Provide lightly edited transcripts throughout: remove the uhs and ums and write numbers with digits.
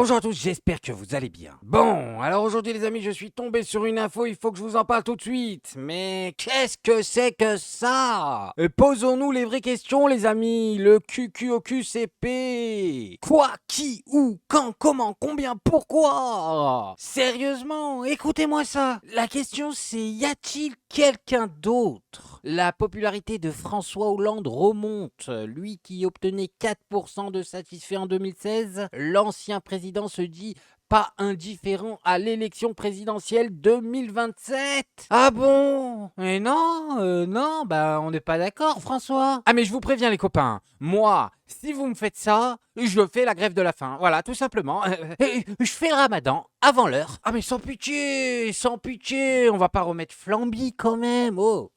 Bonjour à tous, j'espère que vous allez bien. Bon, alors aujourd'hui les amis, je suis tombé sur une info, il faut que je vous en parle tout de suite. Mais qu'est-ce que c'est que ça? Posons-nous les vraies questions les amis, le QQOQCP. Quoi, qui, où, quand, comment, combien, pourquoi? Sérieusement, écoutez-moi ça. La question c'est, y a-t-il quelqu'un d'autre? La popularité de François Hollande remonte, lui qui obtenait 4% de satisfait en 2016, l'ancien président se dit pas indifférent à l'élection présidentielle 2027. Ah bon? Mais non, on n'est pas d'accord, François. Ah mais je vous préviens les copains, moi, si vous me faites ça, je fais la grève de la faim, voilà, tout simplement. Je fais le ramadan avant l'heure. Ah mais sans pitié, on va pas remettre Flamby quand même, oh,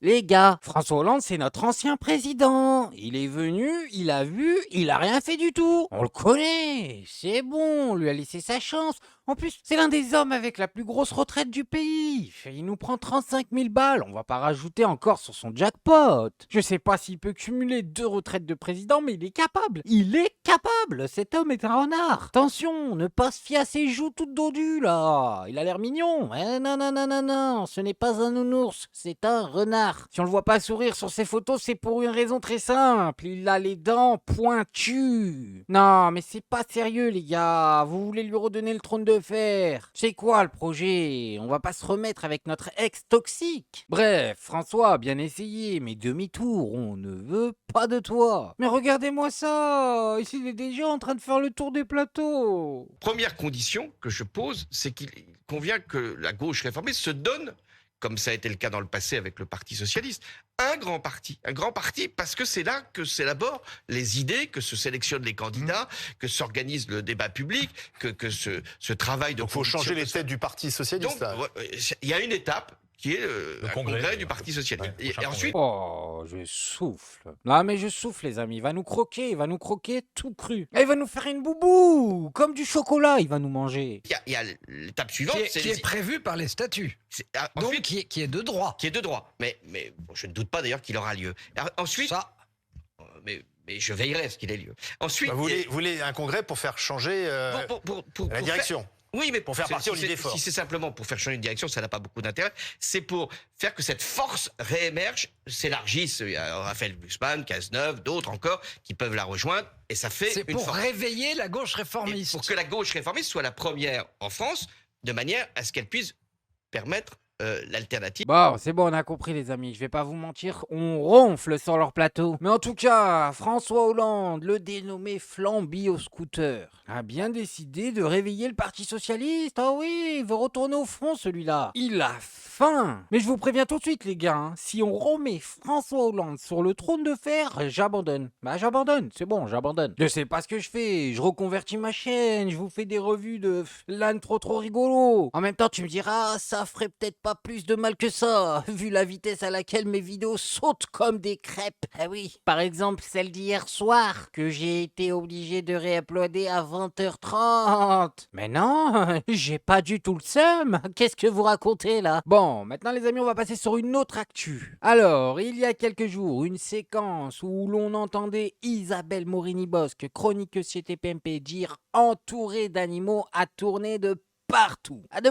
les gars, François Hollande, c'est notre ancien président. Il est venu, il a vu, il a rien fait du tout. On le connaît, c'est bon, on lui a laissé sa chance. En plus, c'est l'un des hommes avec la plus grosse retraite du pays. Il nous prend 35 000 balles, on va pas rajouter encore sur son jackpot. Je sais pas s'il peut cumuler 2 retraites de président, mais il est capable. Cet homme est un renard. Attention, ne pas se fier à ses joues toutes dodues, là. Il a l'air mignon. Non, ce n'est pas un nounours, c'est un renard. Si on le voit pas sourire sur ses photos, c'est pour une raison très simple. Il a les dents pointues. Non, mais c'est pas sérieux, les gars. Vous voulez lui redonner le trône de fer. C'est quoi le projet? On va pas se remettre avec notre ex toxique. Bref, François, bien essayé, mais demi-tour, on ne veut pas de toi. Mais regardez-moi ça. Ici, il est déjà en train de faire le tour des plateaux. Première condition que je pose, c'est qu'il convient que la gauche réformiste se donne, comme ça a été le cas dans le passé avec le Parti socialiste, un grand parti parce que c'est là que s'élaborent les idées, que se sélectionnent les candidats, que s'organise le débat public, que ce travail de... Donc il faut changer les têtes du Parti socialiste. Donc, il y a une étape qui est le congrès du Parti socialiste. Ouais, et ensuite... Oh, je souffle. Non, mais je souffle, les amis. Il va nous croquer tout cru. Et il va nous faire une boubou, comme du chocolat, il va nous manger. Il y a l'étape suivante... Qui est prévu par les statuts. Donc Ensuite, qui est de droit. qui est de droit. Mais bon, je ne doute pas d'ailleurs qu'il aura lieu. Ensuite... Ça, mais je veillerai à ce qu'il ait lieu. Ensuite... Bah, vous voulez un congrès pour faire changer la direction. Oui, mais pour faire partir l'idée forte. Si c'est simplement pour faire changer une direction, ça n'a pas beaucoup d'intérêt. C'est pour faire que cette force réémerge, s'élargisse. Il y a Raphaël Glucksmann, Cazeneuve, d'autres encore qui peuvent la rejoindre. Et ça fait c'est une pour force. réveiller la gauche Et réformiste. pour que la gauche réformiste soit la première en France, de manière à ce qu'elle puisse permettre l'alternative. Bon, c'est bon, on a compris, les amis. Je vais pas vous mentir, on ronfle sur leur plateau. Mais en tout cas, François Hollande, le dénommé Flamby au scooter, a bien décidé de réveiller le Parti socialiste. Ah oui, il veut retourner au front, celui-là. Il a faim. Mais je vous préviens tout de suite, les gars, hein, si on remet François Hollande sur le trône de fer, j'abandonne. Bah, j'abandonne, c'est bon, j'abandonne. Je sais pas ce que je fais, je reconvertis ma chaîne, je vous fais des revues de l'âne trop rigolo. En même temps, tu me diras, ça ferait peut-être pas plus de mal que ça, vu la vitesse à laquelle mes vidéos sautent comme des crêpes. Ah oui, par exemple celle d'hier soir, que j'ai été obligé de réuploader à 20h30. Mais non, j'ai pas du tout le seum. Qu'est-ce que vous racontez là? Bon, maintenant les amis, on va passer sur une autre actu. Alors, il y a quelques jours, une séquence où l'on entendait Isabelle Morini-Bosque, chroniqueuse chez TPMP, dire entourée d'animaux, a tourné de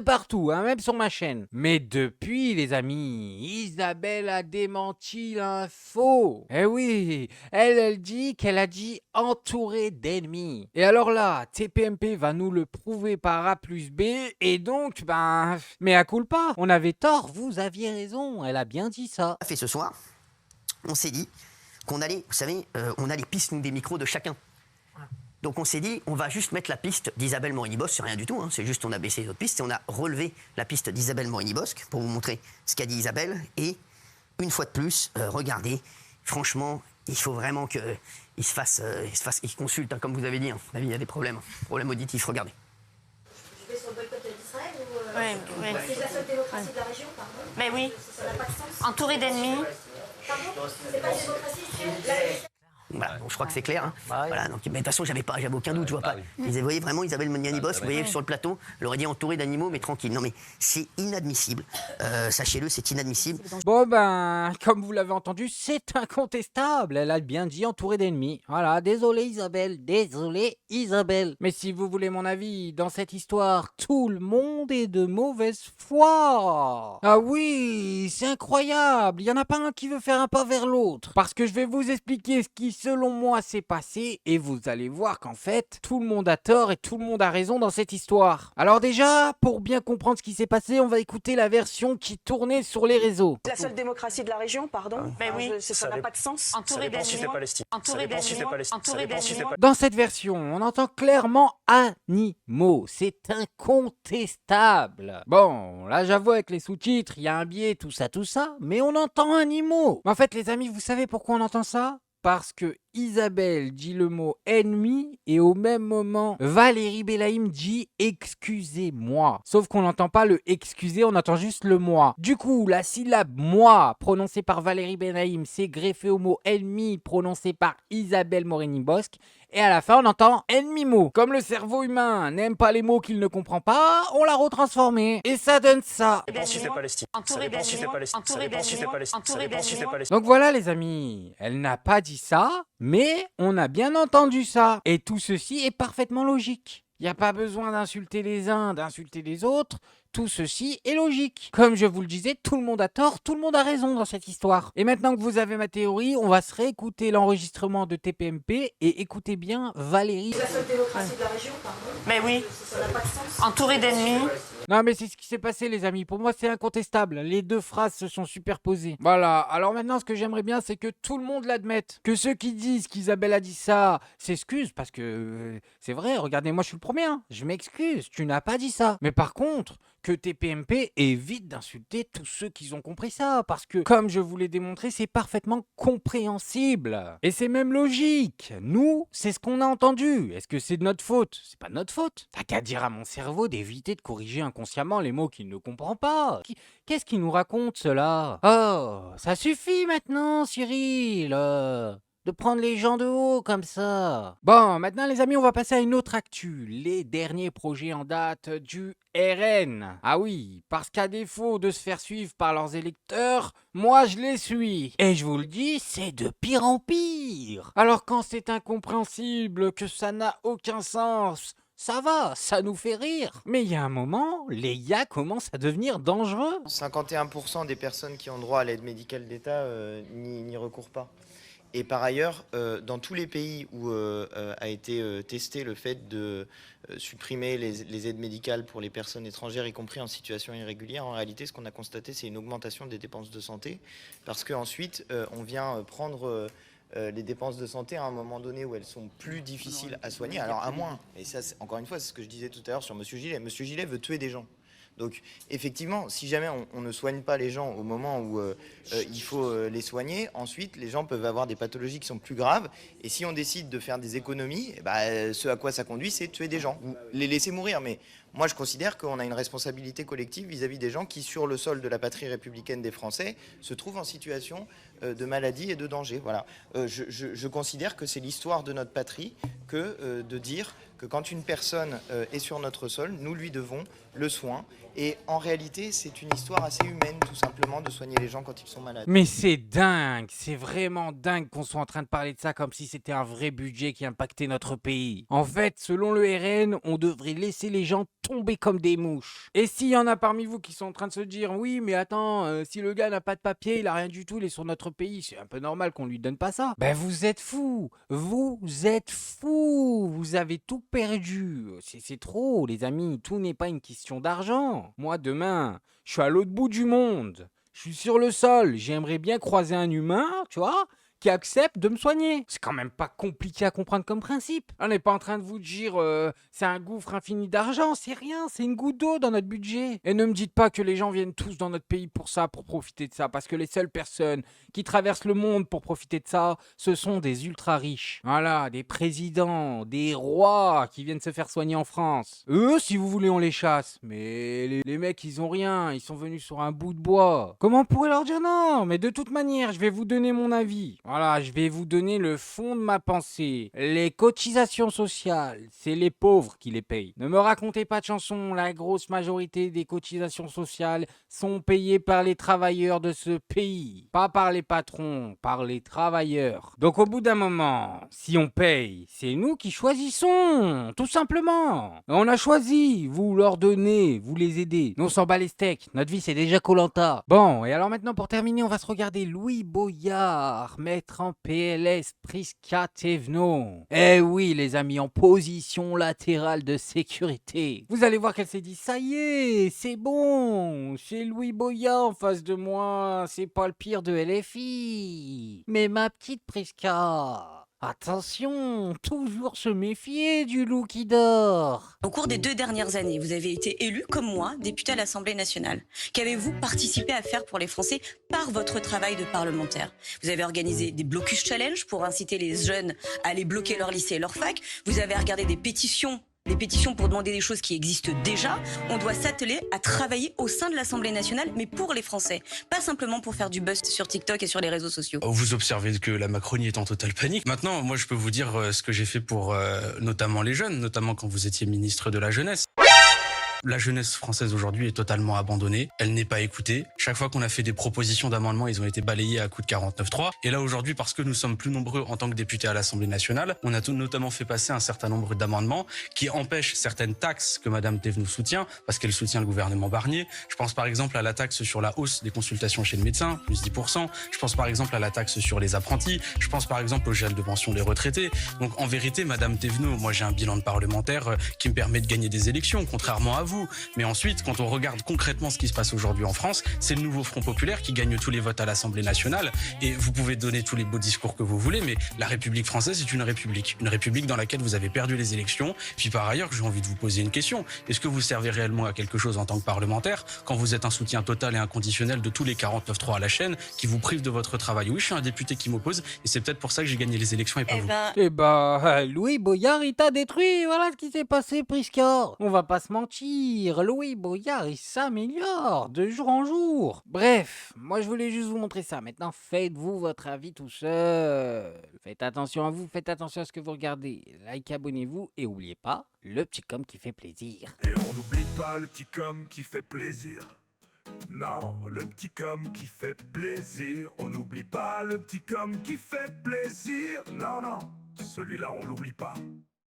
partout, hein, même sur ma chaîne. Mais depuis, les amis, Isabelle a démenti l'info. Eh oui, elle dit qu'elle a dit entourée d'ennemis. Et alors là, TPMP va nous le prouver par A plus B, et donc, mais à culpa, on avait tort, vous aviez raison, elle a bien dit ça. Fait ce soir, on s'est dit qu'on allait, vous savez, on a les pistes nous, des micros de chacun. Donc on s'est dit, on va juste mettre la piste d'Isabelle Morini-Bosque, c'est rien du tout, hein, c'est juste on a baissé les autres pistes et on a relevé la piste d'Isabelle Morini-Bosque pour vous montrer ce qu'a dit Isabelle. Et une fois de plus, regardez, franchement, il faut vraiment qu'il il consulte, hein, comme vous avez dit, hein. Il y a des problèmes auditifs, regardez. Je vais sur le boycott d'Israël ou Oui. c'est la seule démocratie de la région, pardon. Mais oui, Ça n'a pas de sens. entouré d'ennemis. Pardon, c'est pas une démocratie, c'est Voilà, donc je crois que c'est clair. Hein. Voilà, donc, mais de toute façon, j'avais aucun doute, je vois pas. Vous voyez vraiment Isabelle Mognani-Bosque, vous voyez sur le plateau, elle aurait dit entourée d'animaux, mais tranquille. Non mais c'est inadmissible. Sachez-le, c'est inadmissible. Bon ben, comme vous l'avez entendu, c'est incontestable. Elle a bien dit entourée d'ennemis. Voilà, désolé Isabelle, désolé Isabelle. Mais si vous voulez mon avis, dans cette histoire, tout le monde est de mauvaise foi. Ah oui, c'est incroyable. Il y en a pas un qui veut faire un pas vers l'autre. Parce que je vais vous expliquer ce qui, selon moi, s'est passé et vous allez voir qu'en fait, tout le monde a tort et tout le monde a raison dans cette histoire. Alors déjà, pour bien comprendre ce qui s'est passé, on va écouter la version qui tournait sur les réseaux. La seule démocratie de la région, pardon. Mais oui. Ça n'a pas de sens. Entouré d'ennemis. Entouré d'ennemis. Dans cette version, on entend clairement animaux. C'est incontestable. Bon, là j'avoue avec les sous-titres, il y a un biais, tout ça, mais on entend animaux. Mais en fait les amis, vous savez pourquoi on entend ça ? Parce que Isabelle dit le mot ennemi et au même moment, Valérie Belaïm dit excusez-moi. Sauf qu'on n'entend pas le excusez, on entend juste le moi. Du coup, la syllabe moi prononcée par Valérie Belaïm s'est greffée au mot ennemi prononcé par Isabelle Morini-Bosque. Et à la fin, on entend ennemi-mot. Comme le cerveau humain n'aime pas les mots qu'il ne comprend pas, on l'a retransformé. Et ça donne ça. Donc voilà les amis, elle n'a pas dit ça, mais on a bien entendu ça. Et tout ceci est parfaitement logique. Il n'y a pas besoin d'insulter les uns, d'insulter les autres. Tout ceci est logique. Comme je vous le disais, tout le monde a tort, tout le monde a raison dans cette histoire. Et maintenant que vous avez ma théorie, on va se réécouter l'enregistrement de TPMP et écoutez bien Valérie. La seule démocratie de la région, pardon. Mais oui. Ça n'a pas de sens. Entouré d'ennemis. Non mais c'est ce qui s'est passé les amis, pour moi c'est incontestable, les deux phrases se sont superposées. Voilà, alors maintenant ce que j'aimerais bien c'est que tout le monde l'admette, que ceux qui disent qu'Isabelle a dit ça s'excusent parce que c'est vrai, regardez moi je suis le premier, hein. Je m'excuse, tu n'as pas dit ça. Mais par contre, que TPMP évite d'insulter tous ceux qui ont compris ça, parce que comme je vous l'ai démontré, c'est parfaitement compréhensible. Et c'est même logique, nous c'est ce qu'on a entendu, est-ce que c'est de notre faute? C'est pas de notre faute. T'as qu'à dire à mon cerveau d'éviter de corriger inconsciemment les mots qu'il ne comprend pas. Qu'est-ce qu'il nous raconte, cela? Oh, ça suffit maintenant, Cyril, de prendre les gens de haut comme ça. Bon, maintenant les amis, on va passer à une autre actu. Les derniers projets en date du RN. Ah oui, parce qu'à défaut de se faire suivre par leurs électeurs, moi je les suis. Et je vous le dis, c'est de pire en pire. Alors quand c'est incompréhensible, que ça n'a aucun sens, ça va, ça nous fait rire. Mais il y a un moment, les IA commencent à devenir dangereux. 51% des personnes qui ont droit à l'aide médicale d'État n'y recourent pas. Et par ailleurs, dans tous les pays où a été testé le fait de supprimer les aides médicales pour les personnes étrangères, y compris en situation irrégulière, en réalité, ce qu'on a constaté, c'est une augmentation des dépenses de santé, parce qu'ensuite, on vient prendre les dépenses de santé à un moment donné où elles sont plus difficiles à soigner. Alors à moins, et ça, encore une fois, c'est ce que je disais tout à l'heure sur Monsieur Gillet. Monsieur Gillet veut tuer des gens. Donc effectivement, si jamais on ne soigne pas les gens au moment où il faut les soigner, ensuite les gens peuvent avoir des pathologies qui sont plus graves. Et si on décide de faire des économies, ce à quoi ça conduit, c'est tuer des gens ou les laisser mourir. Mais moi, je considère qu'on a une responsabilité collective vis-à-vis des gens qui, sur le sol de la patrie républicaine des Français, se trouvent en situation de maladie et de danger. Voilà. Je considère que c'est l'histoire de notre patrie que de dire que quand une personne est sur notre sol, nous lui devons le soin. Et en réalité, c'est une histoire assez humaine, tout simplement, de soigner les gens quand ils sont malades. Mais c'est dingue, c'est vraiment dingue qu'on soit en train de parler de ça comme si c'était un vrai budget qui impactait notre pays. En fait, selon le RN, on devrait laisser les gens tomber comme des mouches. Et s'il y en a parmi vous qui sont en train de se dire « Oui, mais attends, si le gars n'a pas de papier, il a rien du tout, il est sur notre pays, c'est un peu normal qu'on lui donne pas ça. » Ben vous êtes fous, vous êtes fous, vous avez tout perdu. C'est trop, les amis, tout n'est pas une question d'argent. Moi, demain, je suis à l'autre bout du monde. Je suis sur le sol. J'aimerais bien croiser un humain, tu vois, qui accepte de me soigner. C'est quand même pas compliqué à comprendre comme principe. On n'est pas en train de vous dire c'est un gouffre infini d'argent. C'est rien, c'est une goutte d'eau dans notre budget. Et ne me dites pas que les gens viennent tous dans notre pays pour ça, pour profiter de ça. Parce que les seules personnes qui traversent le monde pour profiter de ça, ce sont des ultra riches. Voilà, des présidents, des rois qui viennent se faire soigner en France. Eux, si vous voulez, on les chasse. Mais les mecs, ils ont rien. Ils sont venus sur un bout de bois. Comment on pourrait leur dire non? Mais de toute manière, je vais vous donner mon avis. Voilà, je vais vous donner le fond de ma pensée. Les cotisations sociales, c'est les pauvres qui les payent. Ne me racontez pas de chansons, la grosse majorité des cotisations sociales sont payées par les travailleurs de ce pays. Pas par les patrons, par les travailleurs. Donc au bout d'un moment, si on paye, c'est nous qui choisissons, tout simplement. On a choisi, vous leur donnez, vous les aidez. Nous on s'en bat les steaks, notre vie c'est déjà Koh-Lanta. Bon, et alors maintenant pour terminer, on va se regarder Louis Boyard mettre en PLS Prisca Thévenot. Eh oui les amis, en position latérale de sécurité. Vous allez voir qu'elle s'est dit, ça y est, c'est bon, c'est Louis Boyard en face de moi, c'est pas le pire de LFI. Mais ma petite Prisca... Attention, toujours se méfier du loup qui dort. Au cours des 2 dernières années, vous avez été élu, comme moi, député à l'Assemblée nationale. Qu'avez-vous participé à faire pour les Français par votre travail de parlementaire? Vous avez organisé des blocus challenge pour inciter les jeunes à aller bloquer leur lycée et leur fac. Vous avez regardé des pétitions pour demander des choses qui existent déjà. On doit s'atteler à travailler au sein de l'Assemblée nationale, mais pour les Français. Pas simplement pour faire du buzz sur TikTok et sur les réseaux sociaux. Vous observez que la Macronie est en totale panique. Maintenant, moi, je peux vous dire ce que j'ai fait pour notamment les jeunes, notamment quand vous étiez ministre de la Jeunesse. La jeunesse française aujourd'hui est totalement abandonnée. Elle n'est pas écoutée. Chaque fois qu'on a fait des propositions d'amendement, ils ont été balayés à coups de 49.3. Et là, aujourd'hui, parce que nous sommes plus nombreux en tant que députés à l'Assemblée nationale, on a notamment fait passer un certain nombre d'amendements qui empêchent certaines taxes que Madame Thévenot soutient, parce qu'elle soutient le gouvernement Barnier. Je pense par exemple à la taxe sur la hausse des consultations chez le médecin, plus 10%. Je pense par exemple à la taxe sur les apprentis. Je pense par exemple au gel de pension des retraités. Donc en vérité, Madame Thévenot, moi j'ai un bilan de parlementaire qui me permet de gagner des élections, contrairement à vous. Mais ensuite, quand on regarde concrètement ce qui se passe aujourd'hui en France, c'est le nouveau Front populaire qui gagne tous les votes à l'Assemblée nationale. Et vous pouvez donner tous les beaux discours que vous voulez, mais la République française est une république dans laquelle vous avez perdu les élections. Puis par ailleurs, j'ai envie de vous poser une question. Est-ce que vous servez réellement à quelque chose en tant que parlementaire quand vous êtes un soutien total et inconditionnel de tous les 49.3 à la chaîne qui vous privent de votre travail? Oui, je suis un député qui m'oppose et c'est peut-être pour ça que j'ai gagné les élections et pas vous. Louis Boyard, il t'a détruit. Voilà ce qui s'est passé, Prisca. On va pas se mentir. Louis Boyard, il s'améliore de jour en jour. Bref, moi je voulais juste vous montrer ça. Maintenant, faites-vous votre avis tout seul. Faites attention à vous, faites attention à ce que vous regardez. Like, abonnez-vous et n'oubliez pas, le petit com qui fait plaisir. Et on n'oublie pas le petit com qui fait plaisir. Non, le petit com qui fait plaisir. On n'oublie pas le petit com qui fait plaisir. Non, non, celui-là on l'oublie pas.